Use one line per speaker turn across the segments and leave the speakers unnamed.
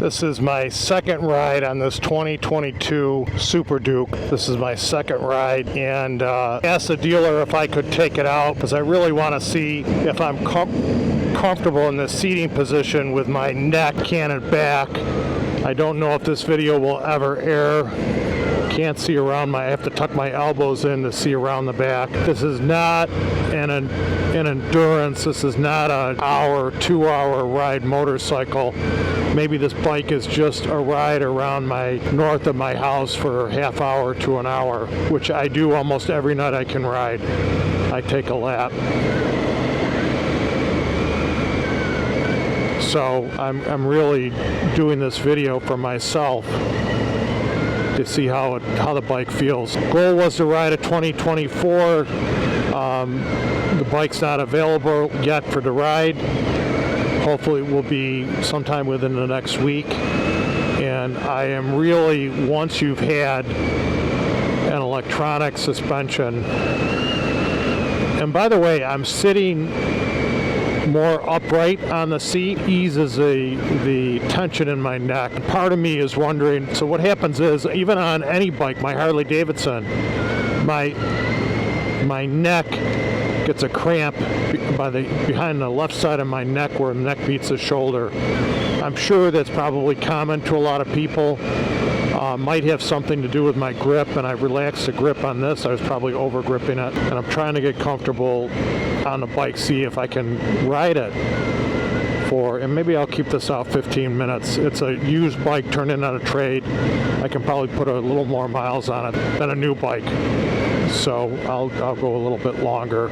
This is my second ride on this 2022 Super Duke. This is my second ride, and asked the dealer if I could take it out because I really want to see if I'm comfortable in the seating position with my neck canted back. I don't know if this video will ever air. Can't see around I have to tuck my elbows in to see around the back. This is not an endurance. This is not an hour, 2-hour ride motorcycle. Maybe this bike is just a ride around north of my house for a half hour to an hour, which I do almost every night I can ride. I take a lap. So I'm really doing this video for myself to see how the bike feels. Goal was to ride a 2024. The bike's not available yet for the ride. Hopefully it will be sometime within the next week. And I am really, once you've had an electronic suspension, and by the way, I'm sitting more upright on the seat, eases the tension in my neck. Part of me is wondering, so what happens is, even on any bike, my Harley Davidson, my neck gets a cramp behind the left side of my neck where the neck meets the shoulder. I'm sure that's probably common to a lot of people. Might have something to do with my grip, and I relaxed the grip on this. I was probably over gripping it, and I'm trying to get comfortable on the bike, see if I can ride it and maybe I'll keep this out 15 minutes. It's a used bike turned in on a trade. I can probably put a little more miles on it than a new bike, so I'll go a little bit longer.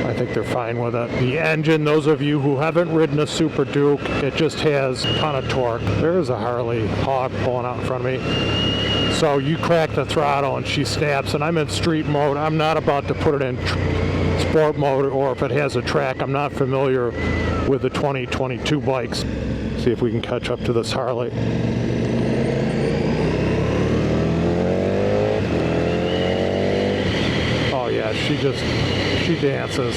I think they're fine with it. The engine, those of you who haven't ridden a Super Duke, it just has a ton of torque. There is a Harley hog pulling out in front of me. So you crack the throttle and she snaps, and I'm in street mode. I'm not about to put it in sport mode, or if it has a track. I'm not familiar with the 2022 bikes. See if we can catch up to this Harley. Oh yeah, she dances.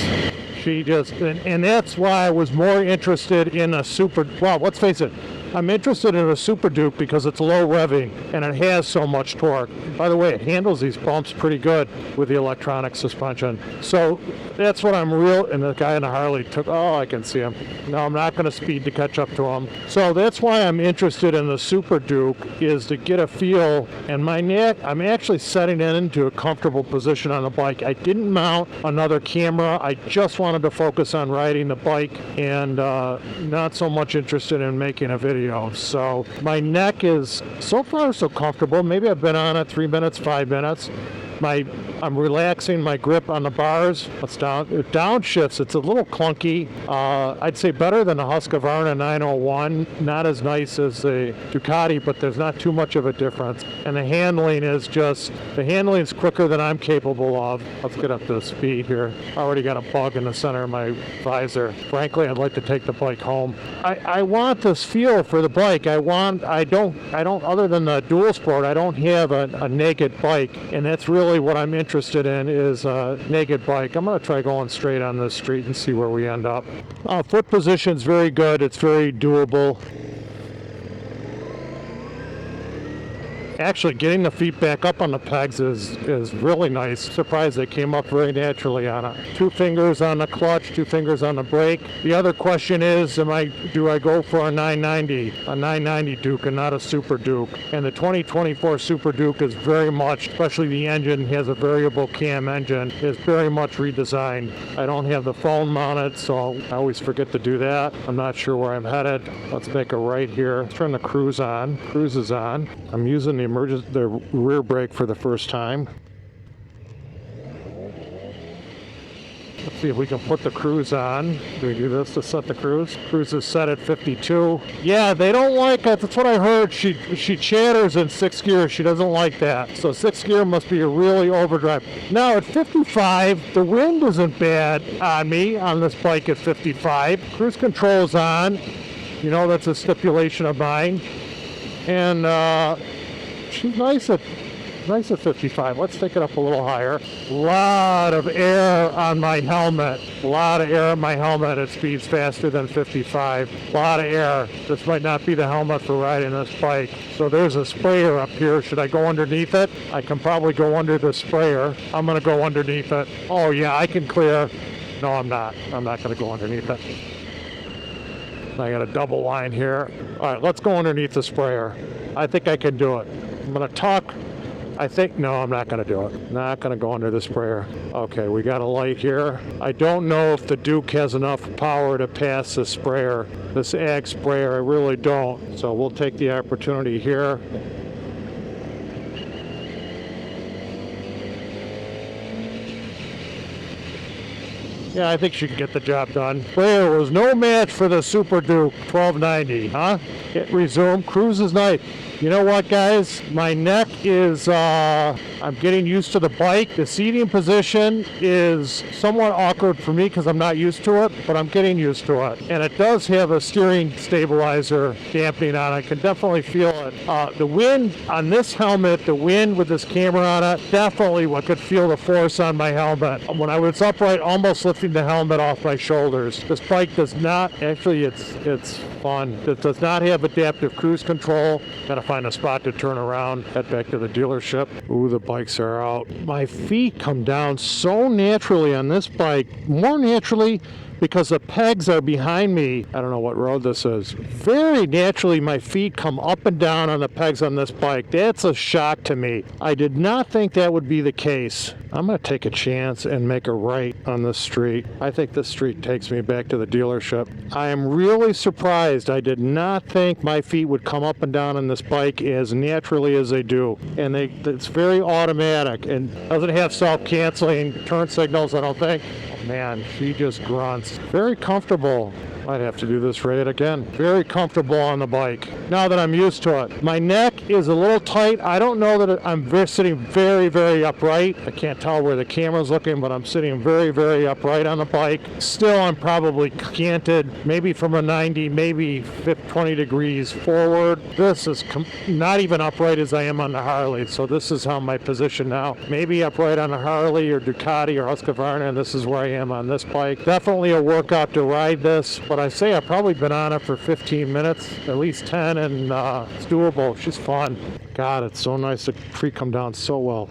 And that's why I was more interested in a well, let's face it, I'm interested in a Super Duke because it's low revving and it has so much torque. By the way, it handles these bumps pretty good with the electronic suspension. So that's what and the guy in the Harley I can see him. No, I'm not going to speed to catch up to him. So that's why I'm interested in the Super Duke, is to get a feel. And my neck, I'm actually setting it into a comfortable position on the bike. I didn't mount another camera. I just wanted to focus on riding the bike and not so much interested in making a video. So my neck is so far so comfortable. Maybe I've been on it 3 minutes, 5 minutes. I'm relaxing my grip on the bars. It's down. It downshifts. It's a little clunky. I'd say better than the Husqvarna 901. Not as nice as the Ducati, but there's not too much of a difference. And the handling is quicker than I'm capable of. Let's get up to the here. I already got a bug in the center of my visor. Frankly, I'd like to take the bike home. I want this feel for the bike. I don't, other than the dual sport, I don't have a naked bike, and that's really what I'm interested in, is a naked bike. I'm going to try going straight on this street and see where we end up. Foot position's very good. It's very doable. Actually, getting the feet back up on the pegs is really nice. Surprised they came up very naturally on it. 2 fingers on the clutch, 2 fingers on the brake. The other question is, do I go for a 990 Duke and not a Super Duke? And the 2024 Super Duke is very much, especially the engine, has a variable cam engine, is very much redesigned. I don't have the phone mounted, so I always forget to do that. I'm not sure where I'm headed. Let's make a right here. Let's turn the cruise on. Cruise is on. I'm using the rear brake for the first time. Let's see if we can put the cruise on. Do we do this to set the cruise? Cruise is set at 52. Yeah, they don't like it. That's what I heard. She chatters in 6th gear. She doesn't like that. So 6th gear must be a really overdrive. Now at 55, the wind isn't bad on me on this bike at 55. Cruise control's on. You know, that's a stipulation of mine. And she's nice at Nice at 55. Let's take it up a little higher. Lot of air on my helmet. A lot of air on my helmet. It speeds faster than 55. A lot of air. This might not be the helmet for riding this bike. So there's a sprayer up here. Should I go underneath it? I can probably go under the sprayer. I'm going to go underneath it. Oh yeah, I can clear. No, I'm not. I'm not going to go underneath it. I got a double line here. All right, let's go underneath the sprayer. I think I can do it. I'm going to tuck. No, I'm not going to do it. Not going to go under the sprayer. Okay, we got a light here. I don't know if the Duke has enough power to pass the sprayer, this ag sprayer. I really don't. So we'll take the opportunity here. Yeah, I think she can get the job done. Sprayer was no match for the Super Duke 1290, huh? Hit resume. Cruise is nice. You know what, guys? My neck is, I'm getting used to the bike. The seating position is somewhat awkward for me because I'm not used to it, but I'm getting used to it. And it does have a steering stabilizer dampening on it. I can definitely feel it. The wind on this helmet, the wind with this camera on it, definitely I could feel the force on my helmet. When I was upright, almost lifting the helmet off my shoulders. This bike does not, actually it's fun. It does not have adaptive cruise control. Gotta find a spot to turn around, head back to the dealership. Ooh, the bikes are out. My feet come down so naturally on this bike, more naturally because the pegs are behind me. I don't know what road this is. Very naturally, my feet come up and down on the pegs on this bike. That's a shock to me. I did not think that would be the case. I'm going to take a chance and make a right on this street. I think this street takes me back to the dealership. I am really surprised. I did not think my feet would come up and down on this bike as naturally as they do. And it's very automatic and doesn't have self-canceling turn signals, I don't think. Man, she just grunts. Very comfortable. I'd have to do this right again. Very comfortable on the bike. Now that I'm used to it. My neck is a little tight. I don't know that I'm sitting very, very upright. I can't tell where the camera's looking, but I'm sitting very, very upright on the bike. Still, I'm probably canted, maybe from a 90, maybe 20 degrees forward. This is not even upright as I am on the Harley, so this is how my position now. Maybe upright on a Harley or Ducati or Husqvarna, and this is where I am on this bike. Definitely a workout to ride this, but I say I've probably been on it for 15 minutes, at least 10, and it's doable. She's fun. God, it's so nice. The tree come down so well.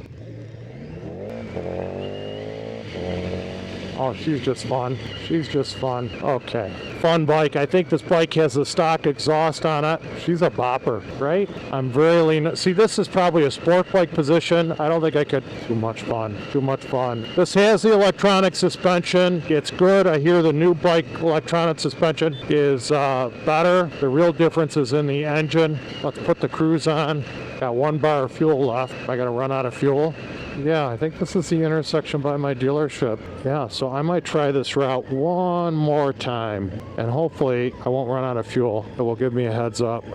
Oh, she's just fun. She's just fun. Okay. Fun bike. I think this bike has a stock exhaust on it. She's a bopper, right? I'm very lean. See, this is probably a sport bike position. I don't think I could. Too much fun. Too much fun. This has the electronic suspension. It's good. I hear the new bike electronic suspension is better. The real difference is in the engine. Let's put the cruise on. Got 1 bar of fuel left. I got to run out of fuel. Yeah, I think this is the intersection by my dealership. Yeah, so I might try this route one more time, and hopefully I won't run out of fuel. It will give me a heads up.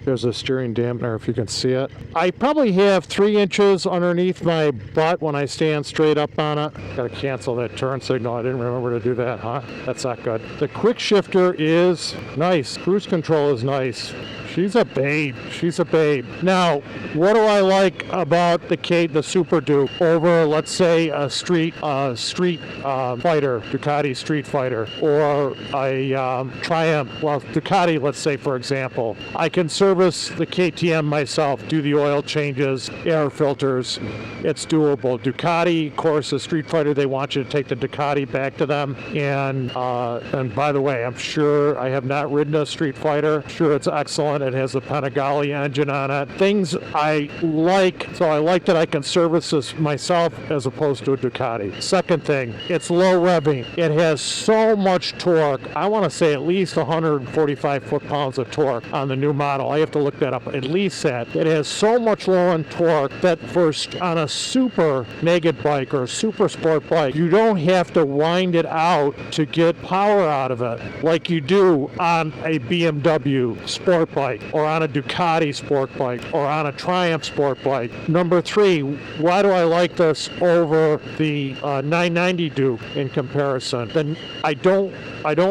There's a steering dampener if you can see it. I probably have 3 inches underneath my butt when I stand straight up on it. Gotta cancel that turn signal. I didn't remember to do that, huh? That's not good. The quick shifter is nice. Cruise control is nice. She's a babe. She's a babe. Now, what do I like about the Super Duke over, let's say, a street fighter, Ducati Street Fighter, or a Triumph? Well, Ducati, let's say, for example. I can service the KTM myself, do the oil changes, air filters. It's doable. Ducati, of course, the Street Fighter, they want you to take the Ducati back to them. And by the way, I'm sure I have not ridden a Street Fighter. I'm sure it's excellent. It has a Panigale engine on it. Things I like, so I like that I can service this myself as opposed to a Ducati. Second thing, it's low revving. It has so much torque. I want to say at least 145 foot-pounds of torque on the new model. I have to look that up. At least that. It has so much low-end torque that on a super naked bike or a super sport bike, you don't have to wind it out to get power out of it like you do on a BMW sport bike. bike, or on a Ducati sport bike, or on a Triumph sport bike. Number 3, why do I like this over the 990 Duke in comparison? Then I don't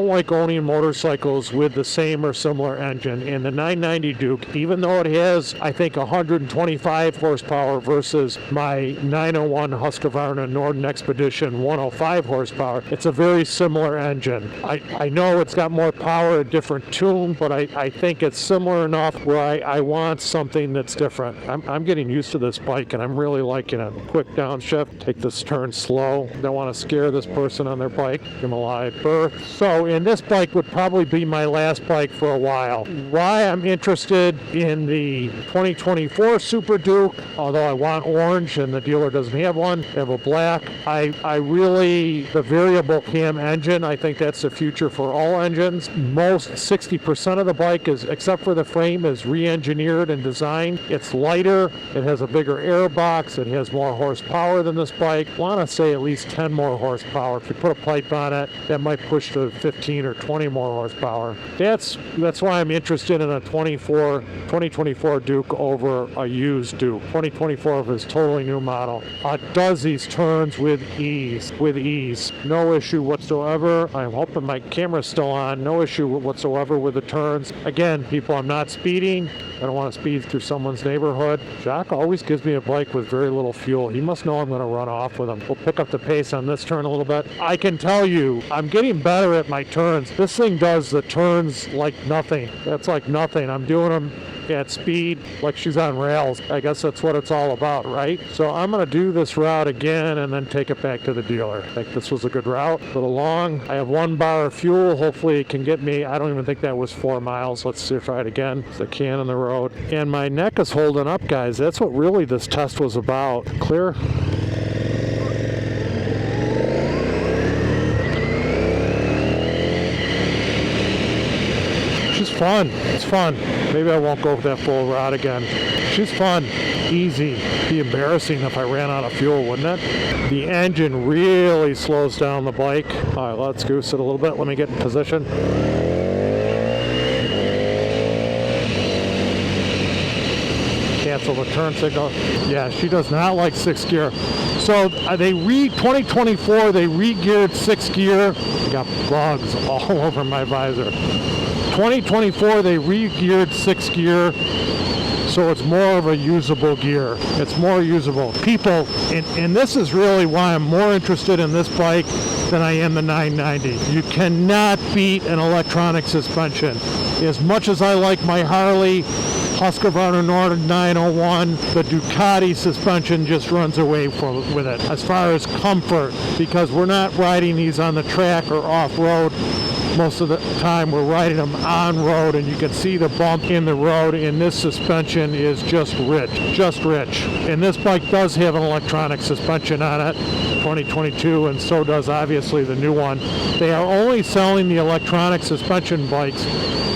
like owning motorcycles with the same or similar engine. In the 990 Duke, even though it has, I think, 125 horsepower versus my 901 Husqvarna Norden Expedition 105 horsepower, it's a very similar engine. I know it's got more power, a different tune, but I think it's similar enough where I want something that's different. I'm getting used to this bike, and I'm really liking it. Quick downshift, take this turn slow. Don't want to scare this person on their bike. Give them a live berth. So, and this bike would probably be my last bike for a while. Why I'm interested in the 2024 Super Duke, although I want orange and the dealer doesn't have one, they have a black. I really, the variable cam engine, I think that's the future for all engines. Most 60% of the bike is, except for the frame, is re-engineered and designed. It's lighter, it has a bigger air box, it has more horsepower than this bike. I want to say at least 10 more horsepower. If you put a pipe on it, that might push to 15 or 20 more horsepower. That's why I'm interested in a 2024 Duke over a used Duke. 2024 of his totally new model. Does these turns with ease. No issue whatsoever. I'm hoping my camera's still on. No issue whatsoever with the turns. Again, people, I'm not speeding. I don't want to speed through someone's neighborhood. Jacques always gives me a bike with very little fuel. He must know I'm going to run off with him. We'll pick up the pace on this turn a little bit. I can tell you, I'm getting better at my turns. This thing does the turns like nothing. That's like nothing. I'm doing them at speed like she's on rails. I guess that's what it's all about, right? So I'm going to do this route again and then take it back to the dealer. I think this was a good route. A little long. I have 1 bar of fuel. Hopefully it can get me, I don't even think that was 4 miles. Let's see if I try it again. There's a can on the road. And my neck is holding up, guys. That's what really this test was about. Clear? She's fun. It's fun. Maybe I won't go that full route again. She's fun. Easy. It'd be embarrassing if I ran out of fuel, wouldn't it? The engine really slows down the bike. All right, let's goose it a little bit. Let me get in position. Cancel the turn signal. Yeah, she does not like 6th gear. So 2024, they re-geared 6th gear. I got bugs all over my visor. 2024, they re-geared 6th gear, so it's more of a usable gear. It's more usable. People, and this is really why I'm more interested in this bike than I am the 990. You cannot beat an electronic suspension. As much as I like my Harley Husqvarna Norden 901, the Ducati suspension just runs away with it as far as comfort, because we're not riding these on the track or off-road. Most of the time we're riding them on road, and you can see the bump in the road, and this suspension is just rich. And this bike does have an electronic suspension on it, 2022, and so does obviously the new one. They are only selling the electronic suspension bikes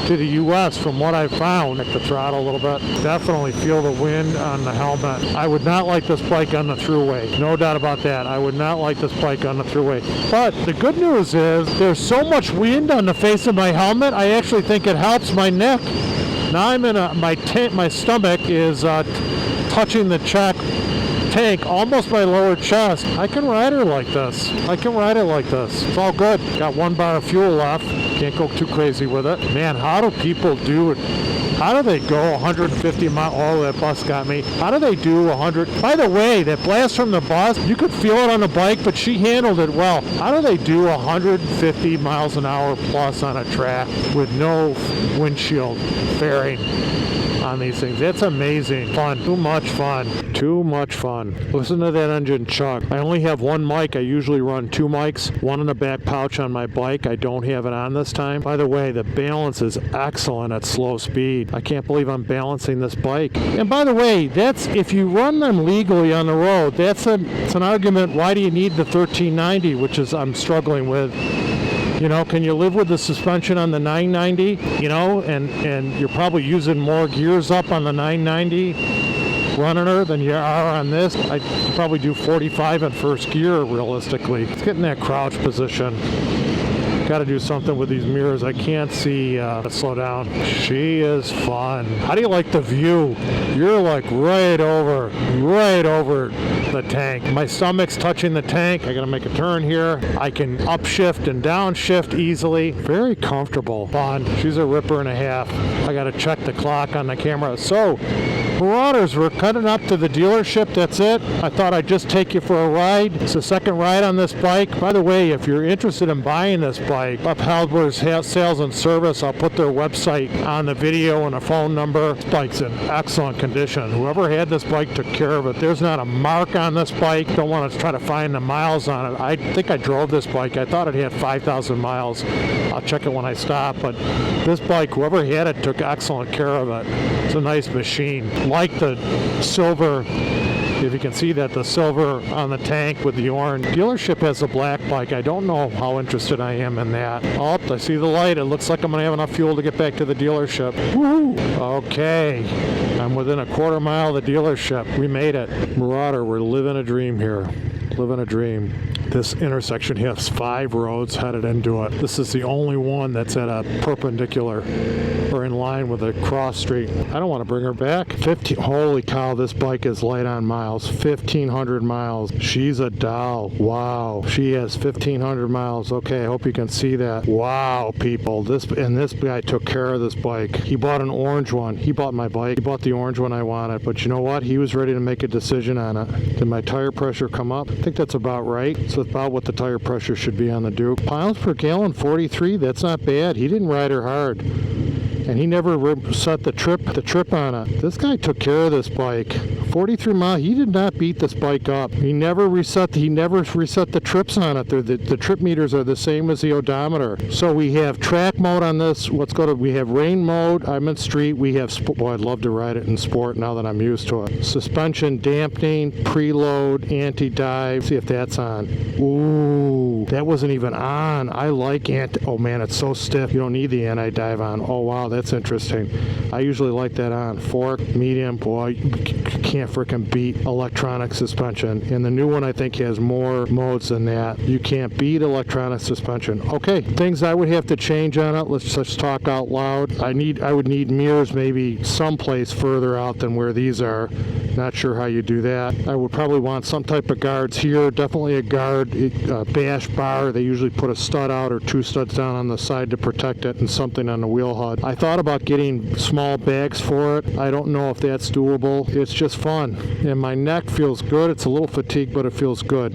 to the U.S. from what I've found. Like the throttle a little bit. Definitely feel the wind on the helmet. I would not like this bike on the thruway. No doubt about that. I would not like this bike on the thruway. But the good news is there's so much wind on the face of my helmet, I actually think it helps my neck. Now I'm in my stomach is touching the tank, almost my lower chest. I can ride her like this. It's all good. Got 1 bar of fuel left. Can't go too crazy with it. Man, how do people do it? How do they go 150 miles? Oh, that bus got me. How do they do 100? By the way, that blast from the bus, you could feel it on the bike, but she handled it well. How do they do 150 miles an hour plus on a track with no windshield fairing on these things? It's amazing. Fun. Too much fun. Listen to that engine chug. I only have 1 mic. I usually run 2 mics. 1 in the back pouch on my bike. I don't have it on this time. By the way, the balance is excellent at slow speed. I can't believe I'm balancing this bike. And by the way, that's if you run them legally on the road, it's an argument. Why do you need the 1390, which is I'm struggling with. You know, can you live with the suspension on the 990? You know, and you're probably using more gears up on the 990 running her than you are on this. I could probably do 45 in first gear realistically. Let's get in that crouch position. Got to do something with these mirrors. I can't see. Slow down. She is fun. How do you like the view? You're like right over the tank. My stomach's touching the tank. I got to make a turn here. I can upshift and downshift easily. Very comfortable. Fun. She's a ripper and a half. I got to check the clock on the camera. So, Marauders, we're cutting up to the dealership. That's it. I thought I'd just take you for a ride. It's the second ride on this bike. By the way, if you're interested in buying this bike, Uphalber's Sales and Service, I'll put their website on the video and a phone number. This bike's in excellent condition. Whoever had this bike took care of it. There's not a mark on this bike. Don't want to try to find the miles on it. I think I drove this bike. I thought it had 5,000 miles. I'll check it when I stop. But this bike, whoever had it took excellent care of it. It's a nice machine. Like the silver, if you can see that, the silver on the tank with the orange. Dealership has a black bike. I don't know how interested I am in that. Oh, I see the light. It looks like I'm going to have enough fuel to get back to the dealership. Woo! Okay. I'm within a quarter mile of the dealership. We made it. Marauder, we're living a dream here. Living a dream. This intersection has 5 roads headed into it. This is the only one that's at a perpendicular or in line with a cross street. I don't want to bring her back. Holy cow, this bike is light on miles. 1,500 miles. She's a doll. Wow. She has 1,500 miles. Okay, I hope you can see that. Wow, people. This guy took care of this bike. He bought an orange one. He bought my bike. He bought the orange one I wanted. But you know what? He was ready to make a decision on it. Did my tire pressure come up? I think that's about right. So it's about what the tire pressure should be on the Duke. Miles per gallon, 43. That's not bad. He didn't ride her hard. And he never set the trip on it. This guy took care of this bike. 43 miles. He did not beat this bike up. He never reset the trips on it. The trip meters are the same as the odometer. So we have track mode on this. We have rain mode. I'm in street. We have boy, I'd love to ride it in sport now that I'm used to it. Suspension dampening, preload, anti-dive. See if that's on. Ooh, that wasn't even on. I like oh man, it's so stiff. You don't need the anti-dive on. Oh wow, that's interesting. I usually like that on. Fork, medium, boy, you can't freaking beat electronic suspension. And the new one I think has more modes than that. You can't beat electronic suspension. Okay, things I would have to change on it. Let's just talk out loud. I would need mirrors maybe someplace further out than where these are. Not sure how you do that. I would probably want some type of guards here. Definitely a guard, bash bar. They usually put a stud out or 2 studs down on the side to protect it and something on the wheel HUD. I thought about getting small bags for it. I don't know if that's doable. It's just fun. And my neck feels good. It's a little fatigued, but it feels good.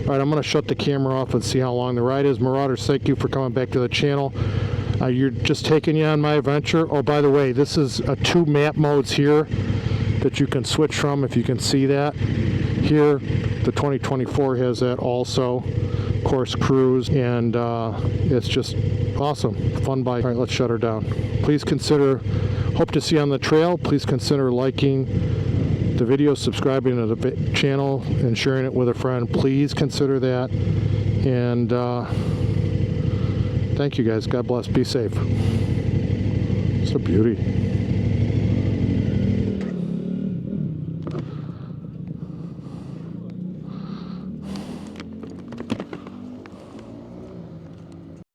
All right, I'm going to shut the camera off and see how long the ride is. Marauders, thank you for coming back to the channel. You're just taking you on my adventure. Oh, by the way, this is 2 map modes here that you can switch from, if you can see that. Here, the 2024 has that also. Of course, cruise, and it's just awesome. Fun bike. All right, let's shut her down. Please consider, hope to see you on the trail. Please consider liking the video, subscribing to the channel, and sharing it with a friend. Please consider that. And thank you guys. God bless. Be safe. It's a beauty.